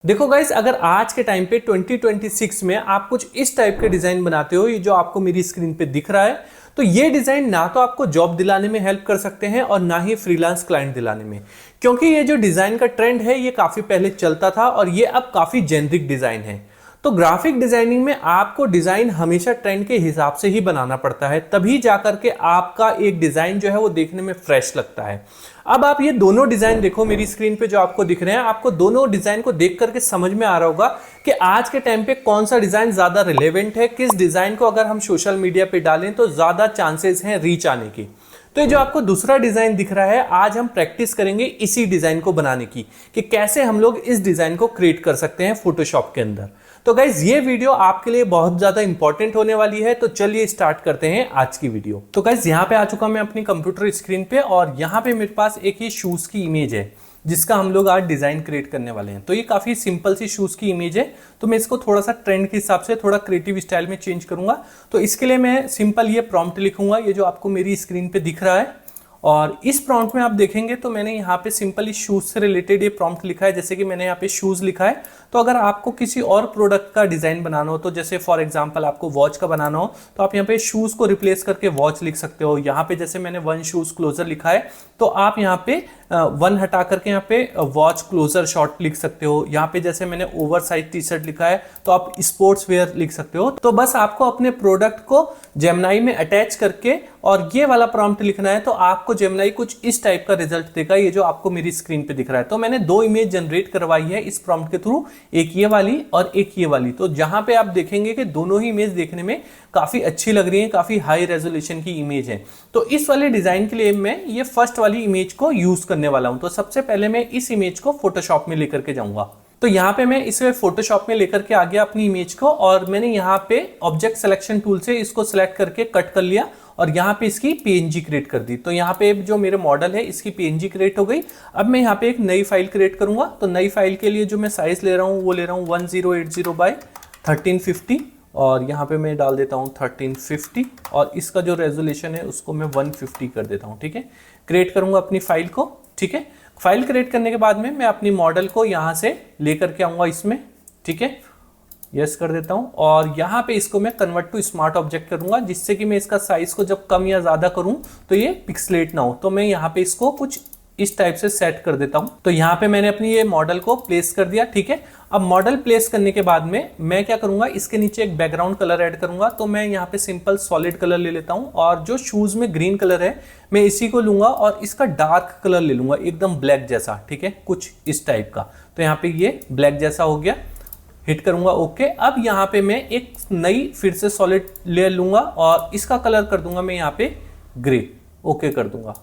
देखो गाइस, अगर आज के टाइम पे 2026 में आप कुछ इस टाइप के डिजाइन बनाते हो, ये जो आपको मेरी स्क्रीन पे दिख रहा है, तो ये डिजाइन ना तो आपको जॉब दिलाने में हेल्प कर सकते हैं और ना ही फ्रीलांस क्लाइंट दिलाने में। क्योंकि ये जो डिजाइन का ट्रेंड है ये काफी पहले चलता था और ये अब काफी जेनरिक डिजाइन है। तो ग्राफिक डिजाइनिंग में आपको डिजाइन हमेशा ट्रेंड के हिसाब से ही बनाना पड़ता है, तभी जाकर के आपका एक डिजाइन जो है वो देखने में फ्रेश लगता है। अब आप ये दोनों डिजाइन देखो मेरी स्क्रीन पे जो आपको दिख रहे हैं, आपको दोनों डिजाइन को देख करके समझ में आ रहा होगा कि आज के टाइम पे कौन सा डिजाइन ज्यादा रिलेवेंट है, किस डिजाइन को अगर हम सोशल मीडिया पे डालें तो ज्यादा चांसेस हैं रीच आने की। तो ये जो आपको दूसरा डिजाइन दिख रहा है, आज हम प्रैक्टिस करेंगे इसी डिजाइन को बनाने की कि कैसे हम लोग इस डिजाइन को क्रिएट कर सकते हैं फोटोशॉप के अंदर। तो गाइज ये वीडियो आपके लिए बहुत ज्यादा इंपॉर्टेंट होने वाली है, तो चलिए स्टार्ट करते हैं आज की वीडियो। तो गाइज यहाँ पे आ चुका मैं अपनी कंप्यूटर स्क्रीन पे और यहाँ पे मेरे पास एक ये शूज की इमेज है जिसका हम लोग आज डिजाइन क्रिएट करने वाले हैं। तो ये काफी सिंपल सी शूज की इमेज है, तो मैं इसको थोड़ा सा ट्रेंड के हिसाब से थोड़ा क्रिएटिव स्टाइल में चेंज करूंगा। तो इसके लिए मैं सिंपल ये प्रॉम्प्ट लिखूंगा, ये जो आपको मेरी स्क्रीन पे दिख रहा है। और इस प्रॉम्प्ट में आप देखेंगे तो मैंने यहाँ पे सिंपली शूज से रिलेटेड ये प्रॉम्प्ट लिखा है, जैसे कि मैंने यहाँ पे शूज लिखा है। तो अगर आपको किसी और प्रोडक्ट का डिजाइन बनाना हो, तो जैसे फॉर एग्जांपल आपको वॉच का बनाना हो, तो आप यहाँ पे शूज को रिप्लेस करके वॉच लिख सकते हो। यहाँ पे जैसे मैंने वन शूज क्लोजर लिखा है, तो आप यहाँ पे वन हटा करके यहाँ पे वॉच क्लोजर शॉर्ट लिख सकते हो। यहाँ पे जैसे मैंने ओवर साइज टी शर्ट लिखा है, तो आप स्पोर्ट्स वेयर लिख सकते हो। तो बस आपको अपने प्रोडक्ट को जेमिनी में अटैच करके और ये वाला प्रॉम्प्ट लिखना है, तो आपको जेमिनी कुछ इस टाइप का रिजल्ट देगा, ये जो आपको मेरी स्क्रीन पे दिख रहा है। तो मैंने दो इमेज जनरेट करवाई है इस प्रॉम्प्ट के थ्रू, एक ये वाली और एक ये वाली। तो जहां पे आप देखेंगे कि दोनों ही इमेज देखने में काफी अच्छी लग रही है, काफी हाई रेजोल्यूशन की इमेज है। तो इस वाले डिजाइन के लिए मैं ये फर्स्ट वाली इमेज को यूज करने वाला हूं। तो सबसे पहले मैं इस इमेज को फोटोशॉप में लेकर के जाऊंगा। तो यहाँ पे मैं इसे फोटोशॉप में लेकर के आ गया अपनी इमेज को, और मैंने यहाँ पे ऑब्जेक्ट सिलेक्शन टूल से इसको सिलेक्ट करके कट कर लिया और यहाँ पे इसकी पीएनजी क्रिएट कर दी। तो यहाँ पे जो मेरे मॉडल है इसकी पीएनजी क्रिएट हो गई। अब मैं यहाँ पे एक नई फाइल क्रिएट करूंगा। तो नई फाइल के लिए जो मैं साइज ले रहा हूँ वो ले रहा हूँ 1080 बाय 1350 और यहाँ पे मैं डाल देता हूँ 1350 और इसका जो रेजोल्यूशन है उसको मैं 150 कर देता हूँ। ठीक है, क्रिएट करूंगा अपनी फाइल को। ठीक है, फाइल क्रिएट करने के बाद में मैं अपनी मॉडल को यहाँ से लेकर के आऊंगा इसमें। ठीक है, यस कर देता हूं और यहाँ पे इसको मैं कन्वर्ट टू स्मार्ट ऑब्जेक्ट करूंगा, जिससे कि मैं इसका साइज को जब कम या ज्यादा करूं तो ये पिक्सलेट ना हो। तो मैं यहाँ पे इसको कुछ इस टाइप से सेट कर देता हूं। तो यहाँ पे मैंने अपनी ये मॉडल को प्लेस कर दिया। ठीक है, अब मॉडल प्लेस करने के बाद में मैं क्या करूंगा, इसके नीचे एक बैकग्राउंड कलर ऐड करूंगा। तो मैं यहाँ पे सिंपल सॉलिड कलर ले लेता हूँ और जो शूज में ग्रीन कलर है मैं इसी को लूंगा और इसका डार्क कलर ले लूंगा, एकदम ब्लैक जैसा। ठीक है, कुछ इस टाइप का। तो यहाँ पे ये ब्लैक जैसा हो गया, हिट करूंगा ओके। अब यहाँ पे मैं एक नई फिर से सॉलिड लेयर लूंगा और इसका कलर कर दूंगा मैं यहाँ पे ग्रे, ओके कर दूंगा।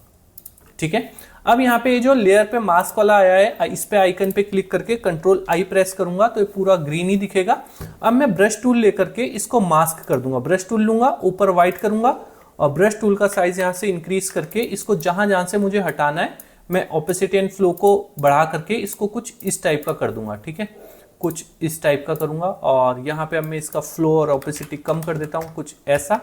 ठीक है, अब यहाँ पे जो लेयर पे मास्क वाला आया है, इस पे आइकन पे क्लिक करके कंट्रोल आई प्रेस करूंगा तो ये पूरा ग्रीन ही दिखेगा। अब मैं ब्रश टूल लेकर के इसको मास्क कर दूंगा। ब्रश टूल लूंगा, ऊपर व्हाइट करूंगा और ब्रश टूल का साइज यहाँ से इंक्रीज करके इसको जहां जहां से मुझे हटाना है मैं ओपेसिटी एंड फ्लो को बढ़ा करके इसको कुछ इस टाइप का कर दूंगा। ठीक है, कुछ इस टाइप का करूंगा और यहाँ पे अब मैं इसका फ्लो और ओपेसिटी कम कर देता हूँ कुछ ऐसा,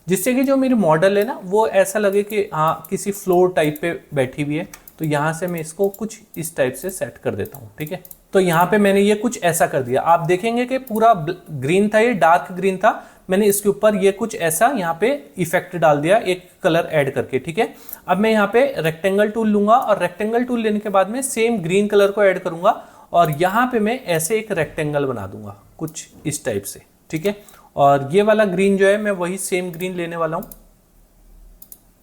जिससे कि जो मेरी मॉडल है ना वो ऐसा लगे कि हाँ किसी फ्लोर टाइप पे बैठी हुई है। तो यहाँ से मैं इसको कुछ इस टाइप से सेट कर देता हूँ। ठीक है, तो यहाँ पे मैंने ये कुछ ऐसा कर दिया। आप देखेंगे कि पूरा ग्रीन था, ये डार्क ग्रीन था, मैंने इसके ऊपर ये कुछ ऐसा यहाँ पे इफेक्ट डाल दिया एक कलर ऐड करके। ठीक है, अब मैं यहाँ पे रेक्टेंगल टूल लूंगा और रेक्टेंगल टूल लेने के बाद में सेम ग्रीन कलर को ऐड करूंगा और यहाँ पे मैं ऐसे एक रेक्टेंगल बना दूंगा कुछ इस टाइप से। ठीक है, और ये वाला ग्रीन जो है मैं वही सेम ग्रीन लेने वाला हूं,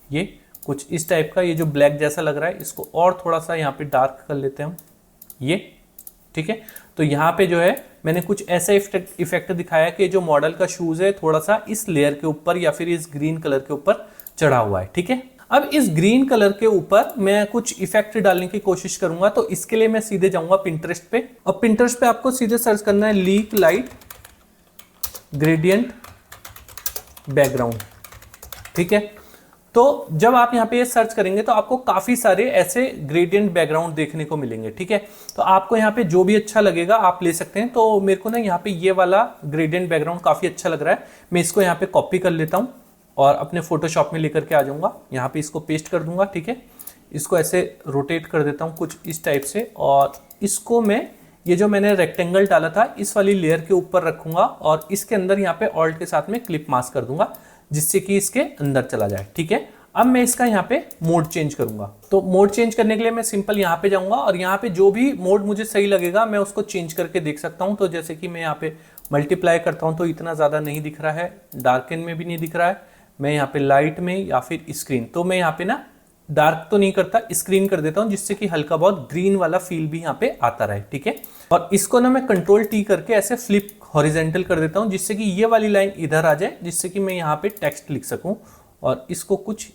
ये कुछ इस टाइप का। ये जो ब्लैक जैसा लग रहा है इसको और थोड़ा सा यहाँ पे डार्क कर लेते हैं हम ये। ठीक है, तो यहाँ पे जो है मैंने कुछ ऐसा इफेक्ट दिखाया कि जो मॉडल का शूज है थोड़ा सा इस लेयर के ऊपर या फिर इस ग्रीन कलर के ऊपर चढ़ा हुआ है। ठीक है, अब इस ग्रीन कलर के ऊपर मैं कुछ इफेक्ट डालने की कोशिश करूंगा। तो इसके लिए मैं सीधे जाऊंगा पिंटरेस्ट पे और पिंटरेस्ट पे आपको सीधे सर्च करना है लीक लाइट ग्रेडियंट बैकग्राउंड। ठीक है, तो जब आप यहाँ पे ये सर्च करेंगे तो आपको काफी सारे ऐसे ग्रेडियंट बैकग्राउंड देखने को मिलेंगे। ठीक है, तो आपको यहाँ पे जो भी अच्छा लगेगा आप ले सकते हैं। तो मेरे को ना यहाँ पे ये वाला ग्रेडियंट बैकग्राउंड काफी अच्छा लग रहा है, मैं इसको यहाँ पे कॉपी कर लेता हूँ और अपने फोटोशॉप में लेकर के आ जाऊंगा। यहाँ पे इसको पेस्ट कर दूंगा। ठीक है, इसको ऐसे रोटेट कर देता हूँ कुछ इस टाइप से और इसको मैं ये जो मैंने रेक्टेंगल डाला था इस वाली लेयर के ऊपर रखूंगा और इसके अंदर यहाँ पे ऑल्ट के साथ में क्लिप मास्क कर दूंगा जिससे कि इसके अंदर चला जाए। ठीक है, अब मैं इसका यहाँ पे मोड चेंज करूंगा। तो मोड चेंज करने के लिए मैं सिंपल यहाँ पे जाऊंगा और यहाँ पे जो भी मोड मुझे सही लगेगा मैं उसको चेंज करके देख सकता हूँ। तो जैसे कि मैं यहाँ पे मल्टीप्लाई करता हूँ तो इतना ज़्यादा नहीं दिख रहा है, डार्कन में भी नहीं दिख रहा है। मैं यहाँ पे लाइट में या फिर स्क्रीन, तो मैं यहाँ पे ना डार्क तो नहीं करता, स्क्रीन कर देता हूँ जिससे कि हल्का बहुत ग्रीन वाला फील भी यहाँ पे आता रहे। ठीक है, और इसको ना मैं कंट्रोल टी करके ऐसे फ्लिप हॉरिजेंटल कर देता हूँ जिससे कि ये वाली लाइन इधर आ जाए, जिससे कि मैं यहाँ पे टेक्स्ट लिख सकूँ। और इसको कुछ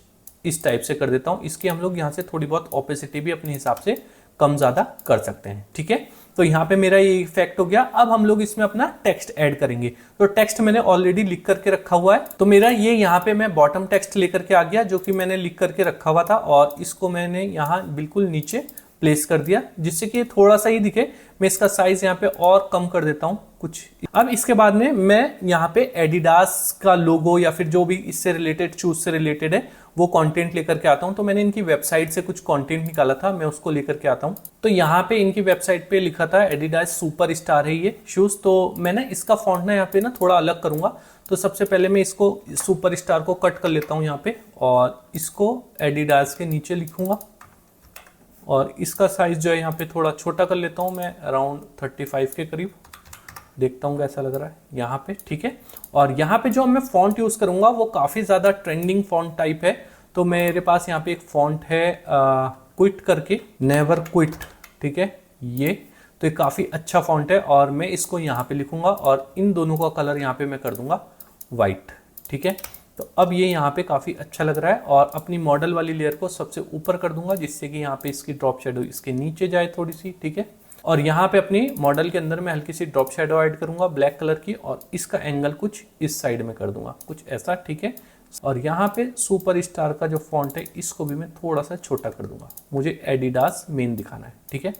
इस टाइप से कर देता हूँ। इसकी हम लोग यहाँ से थोड़ी बहुत ओपेसिटी भी अपने हिसाब से कम ज़्यादा कर सकते हैं। ठीक है, तो यहाँ पे मेरा ये इफेक्ट हो गया। अब हम लोग इसमें अपना टेक्स्ट ऐड करेंगे। तो टेक्स्ट मैंने ऑलरेडी लिख करके रखा हुआ है, तो मेरा ये यहाँ पे मैं बॉटम टेक्स्ट लेकर के आ गया जो कि मैंने लिख करके रखा हुआ था और इसको मैंने यहाँ बिल्कुल नीचे प्लेस कर दिया जिससे कि थोड़ा सा ही दिखे। मैं इसका साइज यहाँ पे और कम कर देता हूँ कुछ। अब इसके बाद में मैं यहाँ पे एडिडास का लोगो या फिर जो भी इससे रिलेटेड, शूज से रिलेटेड है, वो कंटेंट लेकर के आता हूँ। तो मैंने इनकी वेबसाइट से कुछ कंटेंट निकाला था, मैं उसको लेकर के आता हूँ। तो यहाँ पे इनकी वेबसाइट पे लिखा था एडिडास सुपर स्टार है ये शूज। तो मैंने इसका फॉन्ट ना यहाँ पे ना थोड़ा अलग करूंगा। तो सबसे पहले मैं इसको सुपर स्टार को कट कर लेता हूँ यहाँ पे और इसको एडिडास के नीचे लिखूंगा और इसका साइज जो है यहाँ पे थोड़ा छोटा कर लेता हूँ मैं, अराउंड 35 के करीब। देखता हूँ कैसा लग रहा है यहाँ पे। ठीक है, और यहाँ पे जो मैं फॉन्ट यूज करूंगा वो काफी ज्यादा ट्रेंडिंग फॉन्ट टाइप है। तो मेरे पास यहाँ पे एक फॉन्ट है क्विट करके, नेवर क्विट। ठीक है, ये तो ये काफी अच्छा फॉन्ट है और मैं इसको यहाँ पे लिखूंगा और इन दोनों का कलर यहाँ पे मैं कर दूंगा व्हाइट। ठीक है, तो अब ये यहाँ पे काफी अच्छा लग रहा है और अपनी मॉडल वाली लेयर को सबसे ऊपर कर दूंगा जिससे कि यहाँ पे इसकी ड्रॉप शेडो इसके नीचे जाए थोड़ी सी। ठीक है, और यहाँ पे अपनी मॉडल के अंदर मैं हल्की सी ड्रॉप शेडो ऐड करूंगा ब्लैक कलर की और इसका एंगल कुछ इस साइड में कर दूंगा, कुछ ऐसा। ठीक है, और यहाँ पे सुपर स्टार का जो फॉन्ट है इसको भी मैं थोड़ा सा छोटा कर दूंगा, मुझे एडिडास मेन दिखाना है। ठीक है,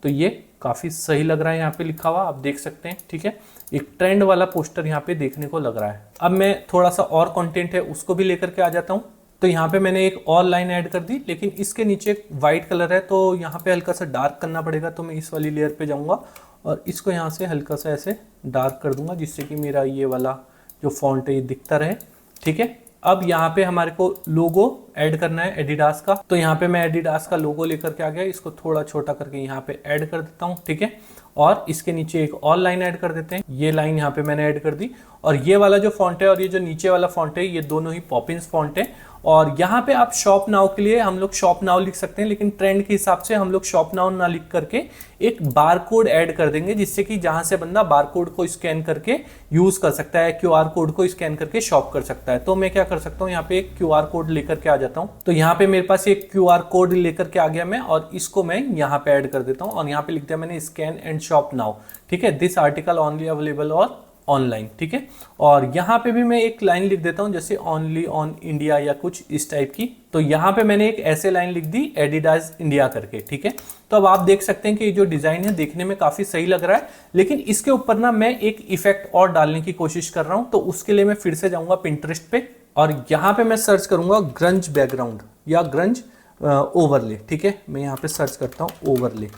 तो ये काफी सही लग रहा है यहाँ पे लिखा हुआ, आप देख सकते हैं। ठीक है, एक ट्रेंड वाला पोस्टर यहाँ पे देखने को लग रहा है। अब मैं थोड़ा सा और कंटेंट है उसको भी लेकर के आ जाता हूँ। तो यहाँ पे मैंने एक और लाइन ऐड कर दी, लेकिन इसके नीचे एक वाइट कलर है तो यहाँ पे हल्का सा डार्क करना पड़ेगा। तो मैं इस वाली लेयर पे जाऊँगा और इसको यहाँ से हल्का सा ऐसे डार्क कर दूंगा जिससे कि मेरा ये वाला जो फॉन्ट है ये दिखता रहे। ठीक है, अब यहाँ पे हमारे को लोगो ऐड करना है एडिडास का। तो यहाँ पे मैं एडिडास का लोगो लेकर के आ गया, इसको थोड़ा छोटा करके यहाँ पे ऐड कर देता हूँ। ठीक है, और इसके नीचे एक और लाइन ऐड कर देते हैं। ये लाइन यहाँ पे मैंने ऐड कर दी और ये वाला जो फॉन्ट है और ये जो नीचे वाला फॉन्ट है ये दोनों ही पॉपिंस फॉन्ट है। और यहाँ पे आप शॉप नाउ के लिए हम लोग शॉप नाउ लिख सकते हैं, लेकिन ट्रेंड के हिसाब से हम लोग शॉप नाउ ना लिख करके एक बार कोड ऐड कर देंगे जिससे कि जहां से बंदा बार कोड को स्कैन करके यूज कर सकता है, क्यूआर कोड को स्कैन करके शॉप कर सकता है। तो मैं क्या कर सकता हूँ, यहाँ पे एक क्यूआर कोड लेकर के आ जाता हूँ। तो यहाँ पे मेरे पास एक क्यूआर कोड लेकर के आ गया मैं और इसको मैं यहाँ पे ऐड कर देता हूँ और यहाँ पे लिख दिया मैंने स्कैन एंड शॉप नाउ। ठीक है, दिस आर्टिकल ओनली अवेलेबल और ऑनलाइन। ठीक है, और यहाँ पे भी मैं एक लाइन लिख देता हूँ जैसे ओनली ऑन इंडिया या कुछ इस टाइप की। तो यहाँ पे मैंने एक ऐसे लाइन लिख दी एडिडास इंडिया करके। ठीक है, तो अब आप देख सकते हैं कि ये जो डिजाइन है देखने में काफी सही लग रहा है, लेकिन इसके ऊपर ना मैं एक इफेक्ट और डालने की कोशिश कर रहा हूँ। तो उसके लिए मैं फिर से जाऊंगा पिंटरेस्ट पे और यहाँ पे मैं सर्च करूंगा ग्रंज बैकग्राउंड या ग्रंज ओवरले। ठीक है, मैं यहाँ पे सर्च करता हूँ ओवरले।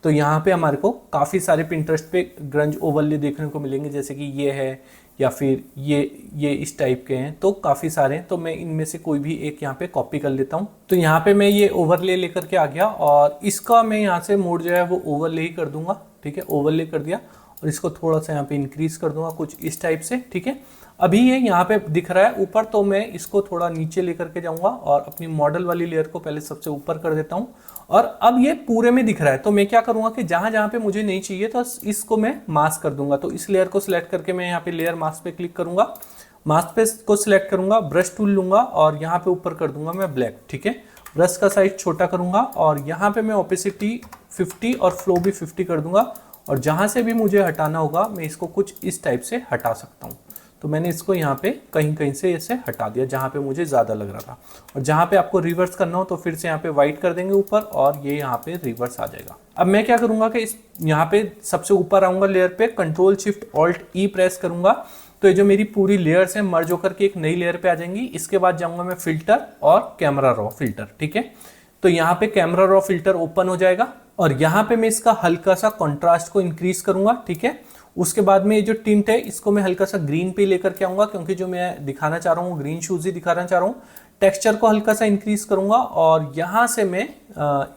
तो यहाँ पे हमारे को काफ़ी सारे पिंटरेस्ट पे ग्रंज ओवरले देखने को मिलेंगे, जैसे कि ये है या फिर ये इस टाइप के हैं। तो काफ़ी सारे हैं, तो मैं इनमें से कोई भी एक यहाँ पे कॉपी कर लेता हूँ। तो यहाँ पे मैं ये ओवरले लेकर के आ गया और इसका मैं यहाँ से मोड जो है वो ओवरले ही कर दूंगा। ठीक है, ओवरले कर दिया और इसको थोड़ा सा यहाँ पे इंक्रीज कर दूंगा कुछ इस टाइप से। ठीक है, अभी ये यहाँ पे दिख रहा है ऊपर, तो मैं इसको थोड़ा नीचे लेकर के जाऊंगा और अपनी मॉडल वाली लेयर को पहले सबसे ऊपर कर देता हूँ और अब ये पूरे में दिख रहा है। तो मैं क्या करूंगा कि जहां जहां पे मुझे नहीं चाहिए तो इसको मैं मास्क कर दूंगा। तो इस लेयर को सिलेक्ट करके मैं यहाँ पे लेयर मास्क पे क्लिक करूंगा, मास्क पे को सिलेक्ट करूंगा, ब्रश टूल लूंगा और यहाँ पे ऊपर कर दूंगा मैं ब्लैक। ठीक है, ब्रश का साइज छोटा करूंगा और यहाँ पे मैं ओपेसिटी 50 और फ्लो भी 50 कर दूंगा और जहां से भी मुझे हटाना होगा मैं इसको कुछ इस टाइप से हटा सकता हूँ। तो मैंने इसको यहाँ पे कहीं कहीं से ऐसे हटा दिया जहाँ पे मुझे ज़्यादा लग रहा था। और जहाँ पे आपको रिवर्स करना हो तो फिर से यहाँ पे वाइट कर देंगे ऊपर और ये यहाँ पे रिवर्स आ जाएगा। अब मैं क्या करूँगा कि इस यहाँ पे सबसे ऊपर आऊँगा लेयर पे, कंट्रोल शिफ्ट ऑल्ट ई प्रेस करूँगा तो ये जो मेरी पूरी लेयर्स है मर्ज होकर के एक नई लेयर पे आ जाएंगी। इसके बाद जाऊँगा मैं फिल्टर और कैमरा रॉ फिल्टर। ठीक है, तो यहाँ पे कैमरा रॉ फिल्टर ओपन हो जाएगा और यहाँ पे मैं इसका हल्का सा कंट्रास्ट को इंक्रीज करूंगा, ठीक है। उसके बाद में ये जो टिंट है इसको मैं हल्का सा ग्रीन पे लेकर के आऊंगा, क्योंकि जो मैं दिखाना चाह रहा हूँ ग्रीन शूज ही दिखाना चाह रहा हूँ। टेक्सचर को हल्का सा इंक्रीज करूंगा और यहाँ से मैं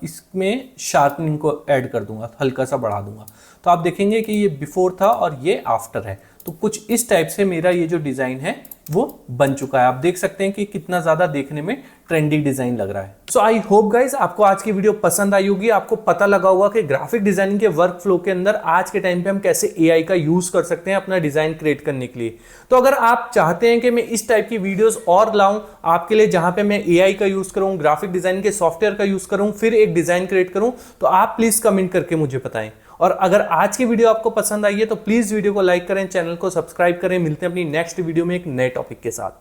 इसमें शार्पनिंग को ऐड कर दूंगा, हल्का सा बढ़ा दूंगा। तो आप देखेंगे कि ये बिफोर था और ये आफ्टर है। तो कुछ इस टाइप से मेरा ये जो डिजाइन है वो बन चुका है। आप देख सकते हैं कि कितना ज्यादा देखने में ट्रेंडी डिजाइन लग रहा है। सो आई होप गाइज आपको आज की वीडियो पसंद आई होगी। आपको पता लगा होगा कि ग्राफिक डिजाइनिंग के वर्क फ्लो के अंदर आज के टाइम पे हम कैसे एआई का यूज कर सकते हैं अपना डिजाइन क्रिएट करने के लिए। तो अगर आप चाहते हैं कि मैं इस टाइप की वीडियोस और लाऊं आपके लिए, जहां पे मैं एआई का यूज करूं, ग्राफिक डिजाइनिंग के सॉफ्टवेयर का यूज करूं, फिर एक डिजाइन क्रिएट करूं, तो आप प्लीज कमेंट करके मुझे बताएं। और अगर आज की वीडियो आपको पसंद आई है तो प्लीज वीडियो को लाइक करें, चैनल को सब्सक्राइब करें। मिलते हैं अपनी नेक्स्ट वीडियो में एक नए टॉपिक के साथ।